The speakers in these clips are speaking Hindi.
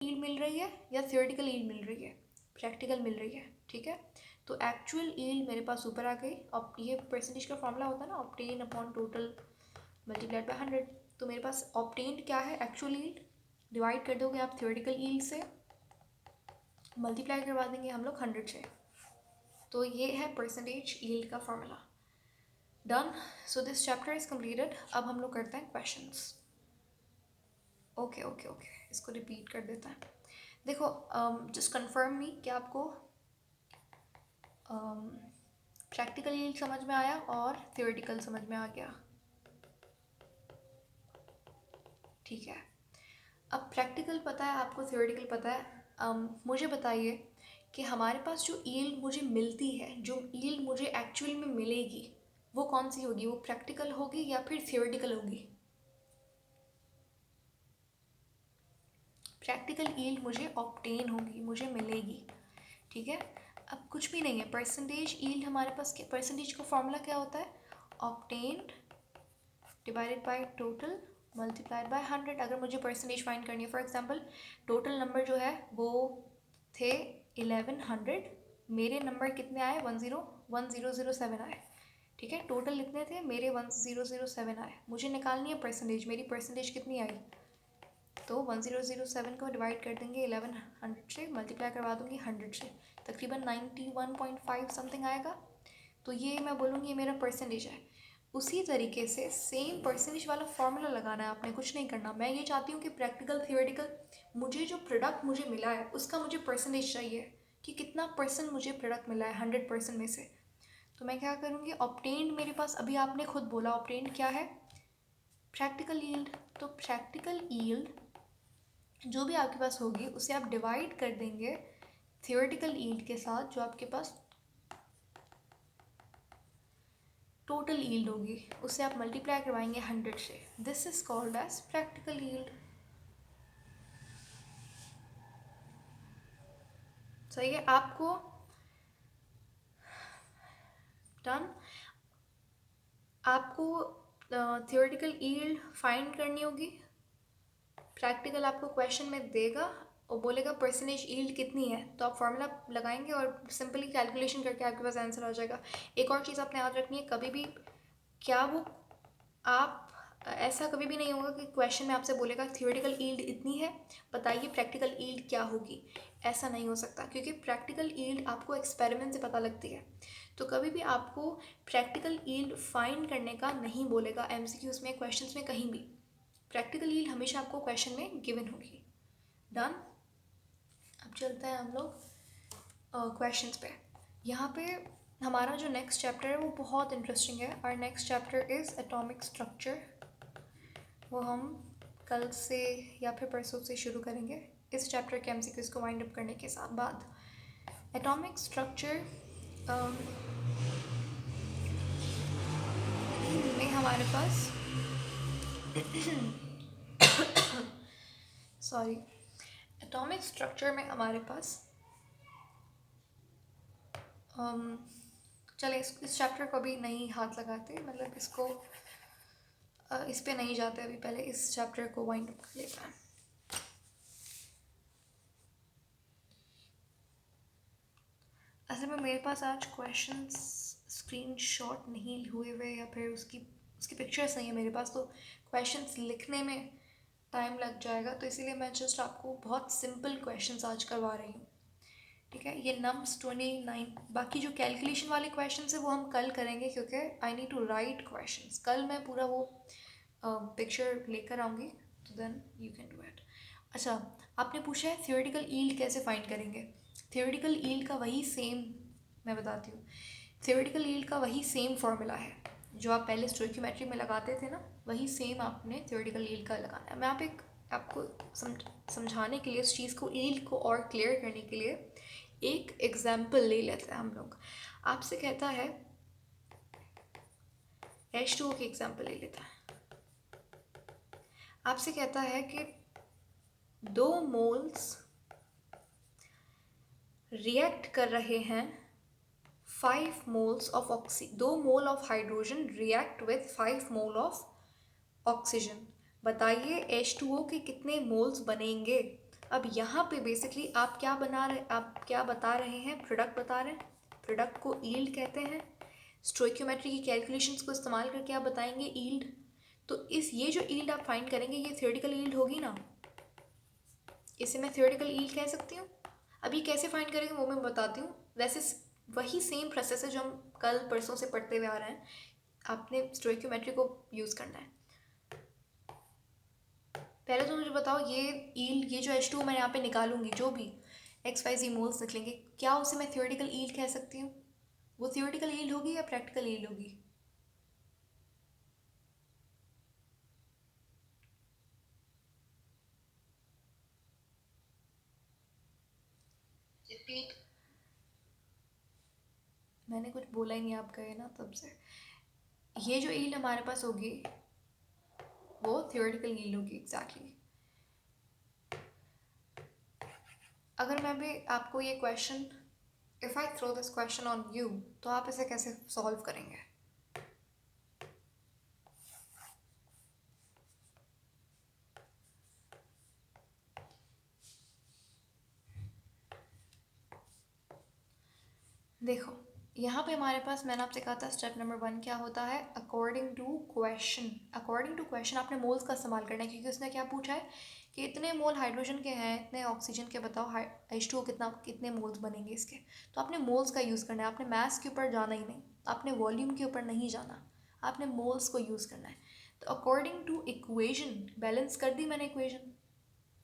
यील्ड मिल रही है या थियोरेटिकल यील्ड मिल रही है? प्रैक्टिकल मिल रही है, ठीक है। तो एक्चुअल यील्ड मेरे पास ऊपर आ गई। अब ये परसेंटेज का फॉर्मूला होता है ना, obtain upon total multiplied by 100। तो मेरे पास ऑब्टेन्ड क्या है? Actual yield. डिवाइड कर दोगे आप थियोरेटिकल यील्ड से, मल्टीप्लाई करवा देंगे हम लोग 100 से। तो ये है परसेंटेज यील्ड का formula. Done. So this chapter is completed. अब हम लोग करते हैं क्वेश्चंस। ओके ओके ओके, इसको रिपीट कर देता है। देखो, जस्ट कंफर्म मी कि आपको प्रैक्टिकल यील्ड समझ में आया और थियोरेटिकल समझ में आ गया, ठीक है। अब प्रैक्टिकल पता है आपको, थियोरेटिकल पता है। मुझे बताइए कि हमारे पास जो यील्ड मुझे मिलती है, जो यील्ड मुझे एक्चुअल में मिलेगी, वो कौन सी होगी? वो प्रैक्टिकल होगी या फिर थियोरेटिकल होगी? प्रैक्टिकल यील्ड मुझे ऑब्टेन होगी, मुझे मिलेगी, ठीक है। अब कुछ भी नहीं है, परसेंटेज यील्ड हमारे पास क्या, परसेंटेज का फॉर्मूला क्या होता है? Obtained divided by total multiplied by 100। अगर मुझे परसेंटेज फाइंड करनी है, फॉर एग्जांपल टोटल नंबर जो है वो थे 1100, मेरे नंबर कितने आए? 1007 आए, ठीक है। टोटल इतने थे, मेरे 1007 आए। मुझे निकालनी है परसेंटेज, मेरी परसेंटेज कितनी आई? तो 1007 को डिवाइड कर देंगे 1100 से, मल्टीप्लाई करवा दूंगी 100 से, तकरीबन 91.5 समथिंग आएगा। तो ये मैं बोलूँगी ये मेरा परसेंटेज है। उसी तरीके से सेम परसेंटेज वाला फॉर्मूला लगाना है आपने, कुछ नहीं करना। मैं ये चाहती हूँ कि प्रैक्टिकल थियोरेटिकल मुझे जो प्रोडक्ट मुझे मिला है उसका मुझे परसेंटेज चाहिए कि कितना परसेंट मुझे प्रोडक्ट मिला है 100% में से। तो मैं क्या करूँगी? ऑब्टेन्ड मेरे पास, अभी आपने खुद बोला ऑब्टेन्ड क्या है? Practical yield. तो प्रैक्टिकल यील्ड जो भी आपके पास होगी उसे आप डिवाइड कर देंगे थियोरेटिकल यील्ड के साथ, जो आपके पास टोटल यील्ड होगी, उसे आप मल्टीप्लाई करवाएंगे 100 से। This is called as practical yield. सही है आपको? डन। आपको थियोरेटिकल यील्ड फाइंड करनी होगी। प्रैक्टिकल आपको क्वेश्चन में देगा और बोलेगा परसेंटेज यील्ड कितनी है, तो आप फार्मूला लगाएंगे और सिंपली कैलकुलेशन करके आपके पास आंसर आ जाएगा। एक और चीज़ आपने याद रखनी है, कभी भी क्या वो आप ऐसा कभी भी नहीं होगा कि क्वेश्चन में आपसे बोलेगा थियोरेटिकल यील्ड इतनी है, बताइए प्रैक्टिकल यील्ड क्या होगी। ऐसा नहीं हो सकता, क्योंकि प्रैक्टिकल यील्ड आपको एक्सपेरिमेंट से पता लगती है। तो कभी भी आपको प्रैक्टिकल यील्ड फाइंड करने का नहीं बोलेगा एमसीक्यूज में, क्वेश्चंस में, कहीं भी। प्रैक्टिकल यील्ड हमेशा आपको क्वेश्चन में गिवन होगी। डन। अब चलते हैं हम लोग क्वेश्चंस पे। यहाँ पे हमारा जो नेक्स्ट चैप्टर है वो बहुत इंटरेस्टिंग है। और next chapter is atomic structure. वो हम कल से या फिर परसों से शुरू करेंगे, इस चैप्टर के एमसीक्यूज को वाइंड अप करने के साथ बाद। एटॉमिक स्ट्रक्चर में हमारे पास सॉरी, एटॉमिक स्ट्रक्चर में हमारे पास चले इस चैप्टर को अभी नहीं हाथ लगाते, मतलब इसको इस पे नहीं जाते अभी, पहले इस चैप्टर को वाइंड अप कर लेते हैं। असल में मेरे पास आज क्वेश्चंस स्क्रीनशॉट नहीं हुए हुए या फिर उसकी पिक्चर्स नहीं है मेरे पास, तो क्वेश्चंस लिखने में टाइम लग जाएगा। तो इसीलिए मैं जस्ट आपको बहुत सिंपल क्वेश्चंस आज करवा रही हूँ, ठीक है। ये नम्स 29, बाकी जो कैलकुलेशन वाले क्वेश्चंस है वो हम कल करेंगे, क्योंकि I need to write questions. कल मैं पूरा वो पिक्चर लेकर आऊँगी, तो then you can do it. अच्छा, आपने पूछा है थियोरेटिकल यील्ड कैसे फाइंड करेंगे। थियोरेटिकल यील्ड का वही सेम, मैं बताती हूँ, थियोरेटिकल यील्ड का वही सेम फॉर्मूला है जो आप पहले स्टोइकियोमेट्री में लगाते थे ना, वही सेम आपने थियोरेटिकल यील्ड का लगाना है। मैं आपको समझाने के लिए, इस चीज़ को, यील्ड को और क्लियर करने के लिए एक एग्जाम्पल ले लेते हैं हम लोग। आपसे कहता है H2O की एग्जाम्पल ले लेता है। आपसे कहता है कि 2 मोल्स रिएक्ट कर रहे हैं 5 moles of oxygen, 2 mole of hydrogen react with 5 mole of oxygen. बताइए H2O के कितने मोल्स बनेंगे। अब यहाँ पे बेसिकली आप क्या बता रहे हैं, प्रोडक्ट बता रहे हैं, प्रोडक्ट को यील्ड कहते हैं। स्टोइकियोमेट्री की कैलकुलेशंस को इस्तेमाल करके आप बताएंगे यील्ड। तो ये जो यील्ड आप फाइंड करेंगे ये थ्योरेटिकल यील्ड होगी ना, इसे मैं थ्योरेटिकल यील्ड कह सकती हूँ। अब ये कैसे फाइंड करेंगे वो मैं बताती हूँ। वैसे वही सेम प्रोसेस है जो हम कल परसों से पढ़ते हुए आ रहे हैं, आपने स्टोइकियोमेट्री को यूज़ करना है। पहले तो मुझे बताओ ये यील्ड, ये जो H2 मैं यहाँ पे निकालूंगी, जो भी XYZ मोल्स निकलेंगे, क्या उसे मैं थ्योरेटिकल यील्ड कह सकती हूँ? वो थ्योरेटिकल यील्ड होगी या प्रैक्टिकल यील्ड होगी? मैंने कुछ बोला ही नहीं, आप कहे ना तब से। ये जो यील्ड हमारे पास होगी वो थ्योरेटिकल यील्ड होगी एग्जैक्टली। अगर मैं भी आपको ये question, if I throw this question on you, तो आप इसे कैसे सॉल्व करेंगे? देखो यहाँ पे हमारे पास, मैंने आपसे कहा था स्टेप नंबर 1 क्या होता है, according to question. According to question आपने मोल्स का इस्तेमाल करना है, क्योंकि उसने क्या पूछा है कि इतने मोल हाइड्रोजन के हैं, इतने ऑक्सीजन के, बताओ H2O कितने मोल्स बनेंगे इसके। तो आपने मोल्स का यूज़ करना है, आपने मास के ऊपर जाना ही नहीं, आपने वॉल्यूम के ऊपर नहीं जाना, आपने मोल्स को यूज़ करना है। तो अकॉर्डिंग टू इक्वेशन, बैलेंस कर दी मैंने इक्वेशन?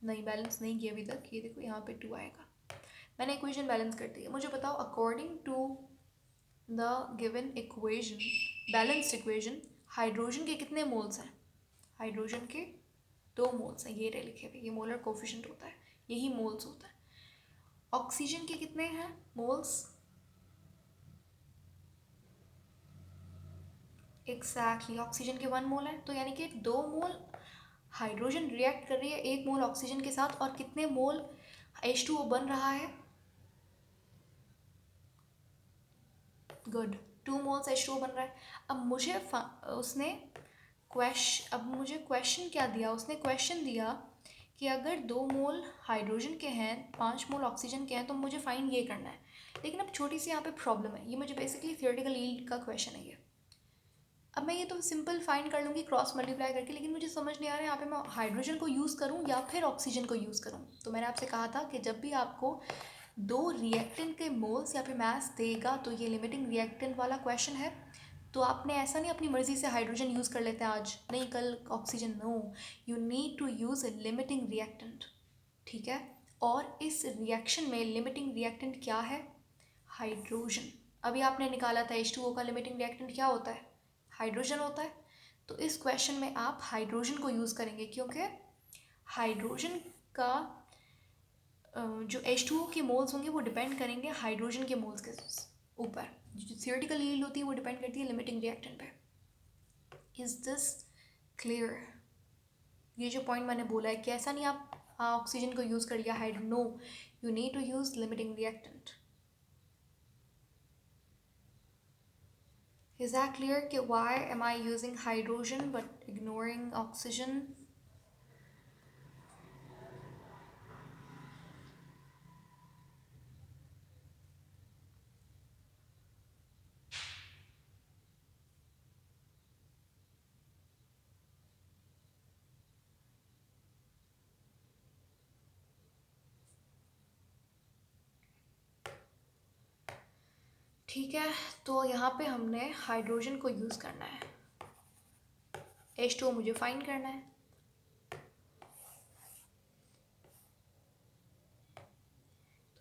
नहीं, बैलेंस नहीं की अभी तक। ये देखो यहाँ पे 2 आएगा, मैंने इक्वेशन बैलेंस कर दी है। मुझे बताओ according to the given equation, balanced equation, hydrogen के कितने मोल्स हैं? हाइड्रोजन के 2 मोल्स हैं, ये रहे लिखे हुए, ये मोलर कोफिशिएंट होता है, यही मोल्स होता है। ऑक्सीजन के कितने हैं मोल्स? एग्जैक्टली, ऑक्सीजन के 1 मोल है, तो यानी कि 2 मोल हाइड्रोजन रिएक्ट कर रही है 1 मोल ऑक्सीजन के साथ, और कितने मोल H2O बन रहा है? गुड, 2 मोल्स H2O बन रहा है। अब मुझे अब मुझे क्वेश्चन क्या दिया, उसने क्वेश्चन दिया कि अगर 2 मोल हाइड्रोजन के हैं, 5 मोल ऑक्सीजन के हैं, तो मुझे फाइंड ये करना है। लेकिन अब छोटी सी यहाँ पे प्रॉब्लम है, ये मुझे बेसिकली थियोरेटिकल यील्ड का क्वेश्चन है ये। अब मैं ये तो सिंपल फाइंड कर लूँगी क्रॉस मल्टीप्लाई करके, लेकिन मुझे समझ नहीं आ रहा है यहाँ पे मैं हाइड्रोजन को यूज़ करूँ या फिर ऑक्सीजन को यूज़ करूँ। तो मैंने आपसे कहा था कि जब भी आपको 2 रिएक्टेंट के मोल्स या फिर मास देगा तो ये लिमिटिंग रिएक्टेंट वाला क्वेश्चन है। तो आपने ऐसा नहीं अपनी मर्ज़ी से हाइड्रोजन यूज़ कर लेते हैं आज, नहीं कल oxygen, no, you need to use a limiting reactant, ठीक है। और इस रिएक्शन में लिमिटिंग रिएक्टेंट क्या है? हाइड्रोजन। अभी आपने निकाला था H2O का लिमिटिंग रिएक्टेंट क्या होता है? हाइड्रोजन होता है। तो इस क्वेश्चन में आप हाइड्रोजन को यूज़ करेंगे, क्योंकि हाइड्रोजन का जो H2O के मोल्स होंगे वो डिपेंड करेंगे हाइड्रोजन के मोल्स के ऊपर। जो थियोरेटिकल यील्ड होती है वो डिपेंड करती है लिमिटिंग रिएक्टेंट पे। Is this clear? ये जो पॉइंट मैंने बोला है कि ऐसा नहीं आप ऑक्सीजन को यूज़ कर लिया hydro, no, you need to use limiting reactant. Is that clear कि why am I using hydrogen but ignoring oxygen? ठीक है, तो यहाँ पे हमने हाइड्रोजन को यूज़ करना है, H2O मुझे फाइंड करना है।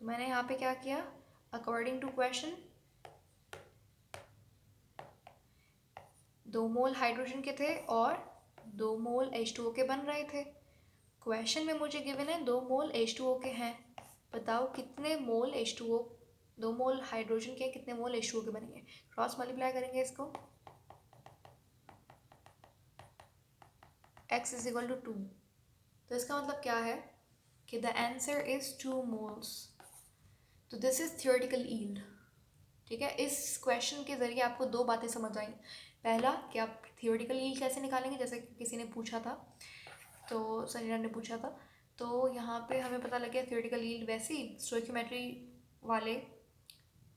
तो मैंने यहाँ पे क्या किया, according to question 2 mole hydrogen के थे और 2 मोल H2O के बन रहे थे। क्वेश्चन में मुझे गिवन है 2 मोल H2O के हैं, बताओ कितने मोल H2O, 2 मोल हाइड्रोजन के कितने मोल H2O के बनेंगे? क्रॉस मल्टीप्लाई करेंगे इसको, x इज इक्वल टू 2। तो इसका मतलब क्या है कि द आंसर इज 2 मोल्स। तो दिस इज थियोरेटिकल यील्ड, ठीक है। इस क्वेश्चन के ज़रिए आपको 2 बातें समझ आई। पहला कि आप थियोरेटिकल यील्ड कैसे निकालेंगे, जैसे किसी ने पूछा था, तो सनीरा ने पूछा था, तो यहाँ पे हमें पता लग गया थ्योरेटिकल यील्ड वैसी स्टोइकियोमेट्री वाले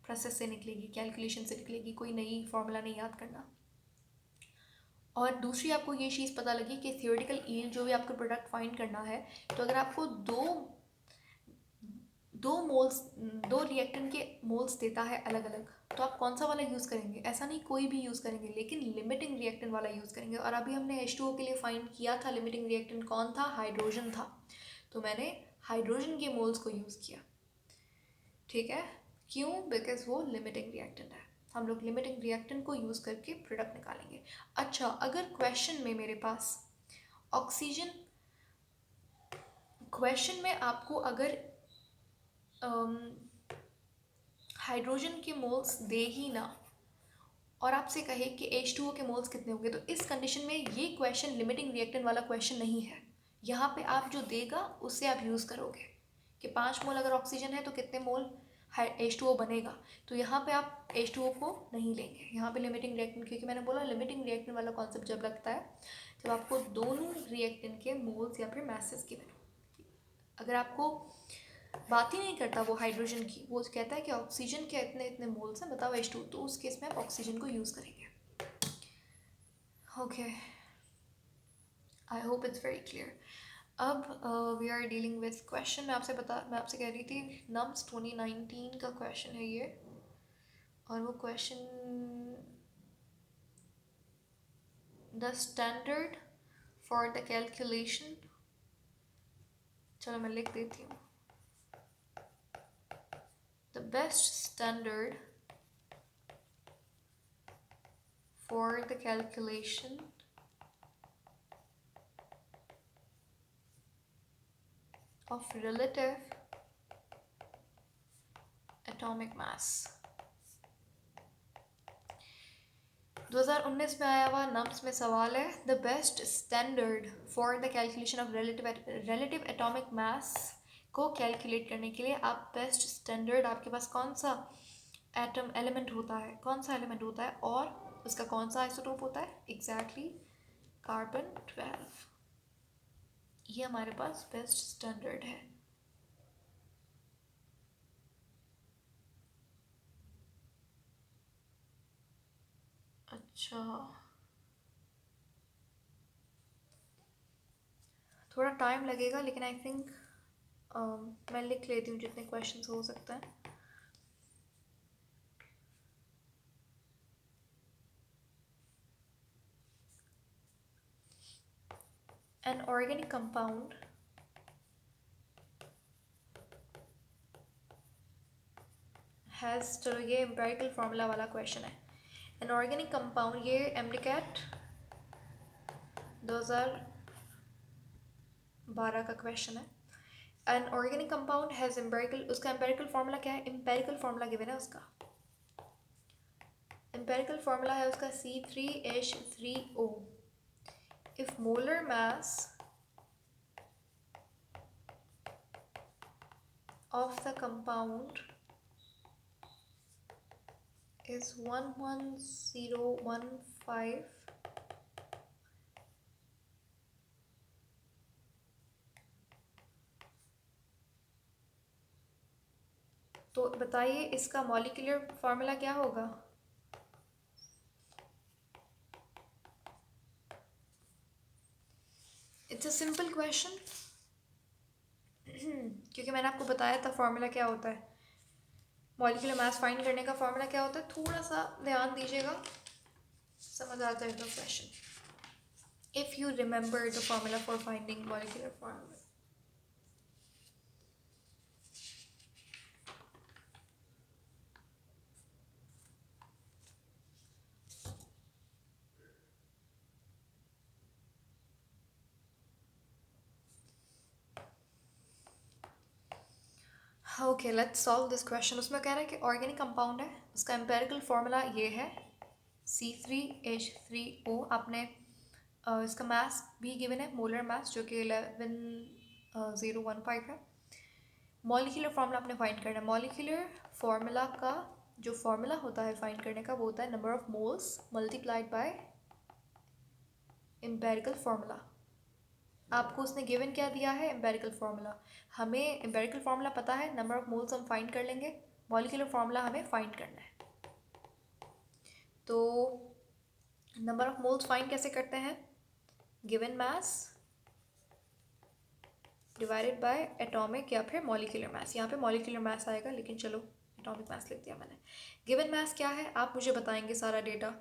प्रोसेस से निकलेगी, कैलकुलेशन से निकलेगी, कोई नई फॉर्मूला नहीं याद करना। और दूसरी आपको ये चीज़ पता लगी कि थ्योरेटिकल यील्ड जो भी आपको प्रोडक्ट फाइंड करना है, तो अगर आपको दो रिएक्टेंट के मोल्स देता है अलग अलग, तो आप कौन सा वाला यूज़ करेंगे? ऐसा नहीं कोई भी यूज़ करेंगे, लेकिन लिमिटिंग रिएक्टेंट वाला यूज़ करेंगे। और अभी हमने H2O के लिए फाइंड किया था लिमिटिंग रिएक्टेंट कौन था? हाइड्रोजन था। तो मैंने हाइड्रोजन के मोल्स को यूज़ किया, ठीक है? क्यों? बिकॉज वो लिमिटिंग रिएक्टेंट है। हम लोग लिमिटिंग रिएक्टेंट को यूज़ करके प्रोडक्ट निकालेंगे। अच्छा, अगर क्वेश्चन में मेरे पास ऑक्सीजन, क्वेश्चन में आपको अगर हाइड्रोजन के मोल्स दे ही ना और आपसे कहे कि H2O के मोल्स कितने होंगे, तो इस कंडीशन में ये क्वेश्चन लिमिटिंग रिएक्टेंट वाला क्वेश्चन नहीं है। यहाँ पे आप जो देगा उससे आप यूज़ करोगे कि 5 मोल अगर ऑक्सीजन है तो कितने मोल H2O बनेगा। तो यहाँ पे आप H2O को नहीं लेंगे, यहाँ पे लिमिटिंग रिएक्टेंट, क्योंकि मैंने बोला लिमिटिंग रिएक्टेंट वाला कॉन्सेप्ट जब लगता है जब आपको दोनों रिएक्टेंट के मोल्स या फिर मैसेज गिवन हो। अगर आपको बात ही नहीं करता वो हाइड्रोजन की, वो कहता है कि ऑक्सीजन के इतने इतने मोल्स हैं, बताओ H2, तो उस केस में आप ऑक्सीजन को यूज़ करेंगे। Okay, I hope it's very clear. अब we are dealing with question. मैं आपसे कह रही थी नम्स 2019 का क्वेश्चन है ये, और वो question the standard for the calculation, चलो मैं लिख देती हूँ। The best standard for the calculation of relative atomic mass 2019 में आया हुआ नम्स में सवाल है, the best standard for the calculation of relative atomic mass को कैलकुलेट करने के लिए आप बेस्ट स्टैंडर्ड, आपके पास कौन सा एटम एलिमेंट होता है, कौन सा एलिमेंट होता है और उसका कौन सा आइसोटोप होता है? Exactly carbon 12। ये हमारे पास बेस्ट स्टैंडर्ड है। अच्छा, थोड़ा टाइम लगेगा, लेकिन आई थिंक मैं लिख लेती हूँ जितने क्वेश्चंस हो सकते हैं। An organic compound has, चलो ये एम्पेरिकल फार्मूला वाला क्वेश्चन है। An organic compound, ये MCAT 2012 का क्वेश्चन है। An organic compound has empirical, उसका एम्पेरिकल फार्मूला क्या है? एम्पेरिकल फार्मूला गिवन है उसका, एम्पेरिकल फार्मूला है उसका C3H3O। If molar mass of the compound is 11015, तो बताइए इसका मॉलिक्यूलर फार्मूला क्या होगा? इट्स अ सिंपल क्वेश्चन क्योंकि मैंने आपको बताया था फार्मूला क्या होता है, मॉलिक्यूलर मास फाइंड करने का फार्मूला क्या होता है। थोड़ा सा ध्यान दीजिएगा, समझ आ जाएगा question if you remember the formula for finding molecular formula. Okay, let's solve this question. उसमें कह रहा है कि ऑर्गेनिक कंपाउंड है, उसका एम्पेरिकल फार्मूला ये है C3H3O। आपने इसका मास भी गिवन है, मोलर मास, जो कि 11015 है। मॉलिक्यूलर फार्मूला आपने फाइंड करना है। मॉलिक्यूलर फार्मूला का जो फार्मूला होता है फाइंड करने का, वो होता है number of moles multiplied by empirical formula. आपको उसने गिवन क्या दिया है, एम्पेरिकल फार्मूला। हमें एम्पेरिकल फार्मूला पता है, नंबर ऑफ मोल्स हम फाइंड कर लेंगे, मॉलिक्यूलर फार्मूला हमें फाइंड करना है। तो नंबर ऑफ मोल्स फाइंड कैसे करते हैं, given mass divided by atomic या फिर मॉलिक्यूलर मास। यहाँ पे मॉलिक्यूलर मास आएगा, लेकिन चलो एटॉमिक मास लिख दिया मैंने। गिवन मास क्या है आप मुझे बताएंगे सारा डेटा।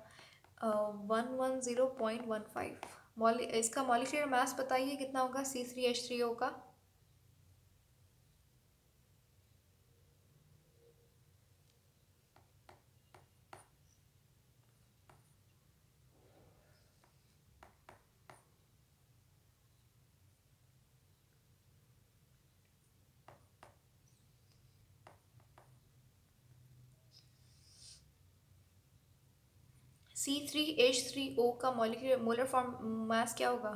110.15। इसका मॉलिक्यूलर मास बताइए कितना होगा C3H3O का। C3H3O का मॉलिक्यूलर मोलर फॉर्म मास क्या होगा,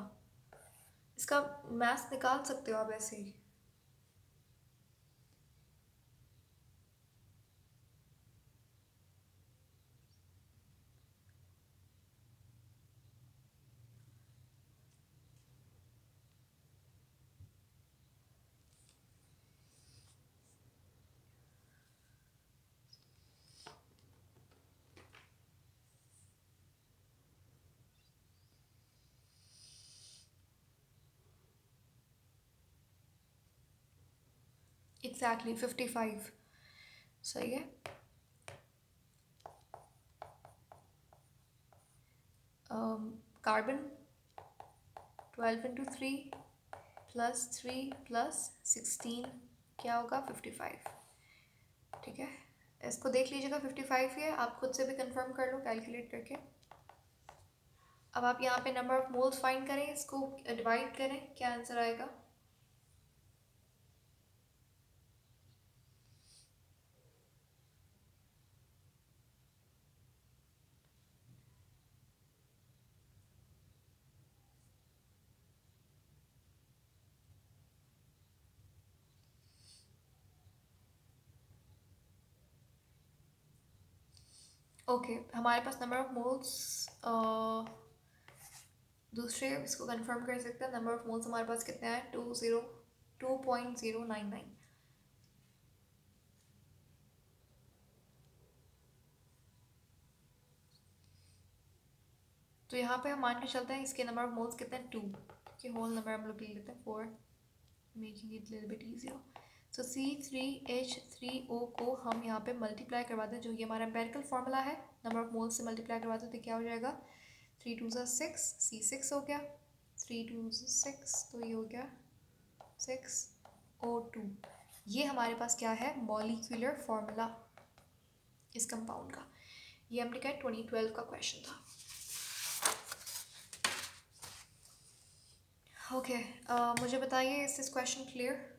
इसका मास निकाल सकते हो आप ऐसे ही। एग्जैक्टली 55 सही है। कार्बन 12 × 3 + 3 + 16 क्या होगा 55। ठीक है, इसको देख लीजिएगा 55 ही है, आप खुद से भी कंफर्म कर लो कैलकुलेट करके। अब आप यहाँ पे नंबर ऑफ मोल्स फाइंड करें, इसको डिवाइड करें, क्या आंसर आएगा। ओके हमारे पास नंबर ऑफ मोल्स दूसरे इसको कंफर्म कर सकते हैं। नंबर ऑफ मोल्स हमारे पास कितने हैं 2.099। तो यहाँ पे हम मान के चलते हैं इसके नंबर ऑफ मोल्स कितने हैं 2, कि होल नंबर हम लोग ले लेते हैं 4, making it little bit easier. So C3H3O को हम यहाँ पे मल्टीप्लाई करवा दें, जो ये हमारा एम्पेरिकल फार्मूला है, नंबर ऑफ मोल्स से मल्टीप्लाई करवा दें तो क्या हो जाएगा 3 2 6, C6 हो गया, 3 2 6 तो ये हो गया 6O2। ये हमारे पास क्या है मॉलिक्यूलर फार्मूला इस कंपाउंड का। ये हमने क्या 2012 का क्वेश्चन था। ओके मुझे बताइए इस क्वेश्चन क्लियर।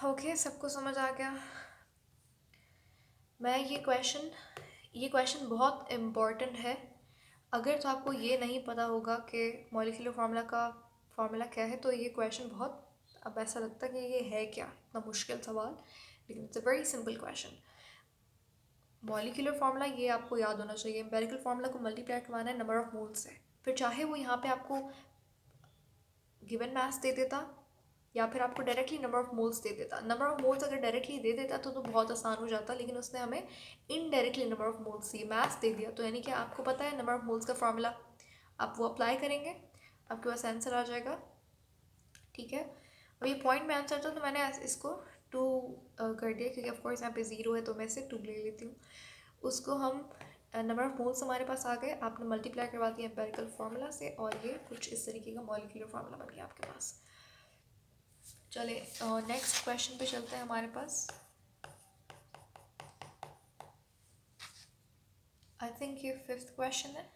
ओके सबको समझ आ गया। मैं ये क्वेश्चन बहुत इम्पॉर्टेंट है। अगर तो आपको ये नहीं पता होगा कि मॉलिक्यूलर फार्मूला का फार्मूला क्या है, तो ये क्वेश्चन बहुत, अब ऐसा लगता है कि ये है क्या इतना मुश्किल सवाल, लेकिन it's a very simple question. Molecular formula ये आपको याद होना चाहिए, एम्पेरिकल फार्मूला को मल्टीप्लाई करवाना है नंबर ऑफ मोल्स से। फिर चाहे वो यहाँ पे आपको गिवन मास दे देता या फिर आपको डायरेक्टली नंबर ऑफ मोल्स दे देता। नंबर ऑफ मोल्स अगर डायरेक्टली दे देता तो बहुत आसान हो जाता, लेकिन उसने हमें इनडायरेक्टली नंबर ऑफ मोल्स दिए, मास दे दिया। तो यानी कि आपको पता है नंबर ऑफ मोल्स का फार्मूला, आप वो अप्लाई करेंगे आपके पास आंसर आ जाएगा। ठीक है, अब ये पॉइंट में आंसर था तो मैंने इसको 2 कर दिया, क्योंकि ऑफकोर्स यहाँ पे 0 है तो मैं से 2 ले लेती हूँ। उसको हम नंबर ऑफ मोल्स हमारे पास आ गए, आपने मल्टीप्लाई करवा दिया एम्पेरिकल फार्मूला से, और ये कुछ इस तरीके का मॉलिक्यूलर फार्मूला बन गया आपके पास। चले नेक्स्ट क्वेश्चन पे चलते हैं हमारे पास। आई थिंक ये 5th क्वेश्चन है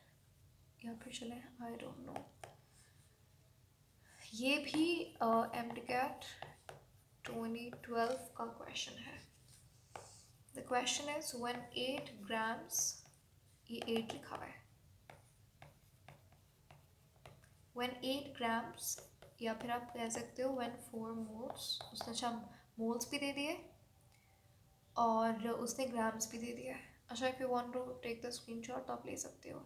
या फिर चले आई डोंट नो। ये भी MCAT 2012 का क्वेश्चन है। The question is when 8 grams, ये 8 लिखा हुआ है, व्हेन 8 grams या फिर आप कह सकते हो व्हेन 4 मोल्स, उसने अच्छा मोल्स भी दे दिए और उसने ग्राम्स भी दे दिया है। अच्छा, if you want to take the screenshot तो आप ले सकते हो।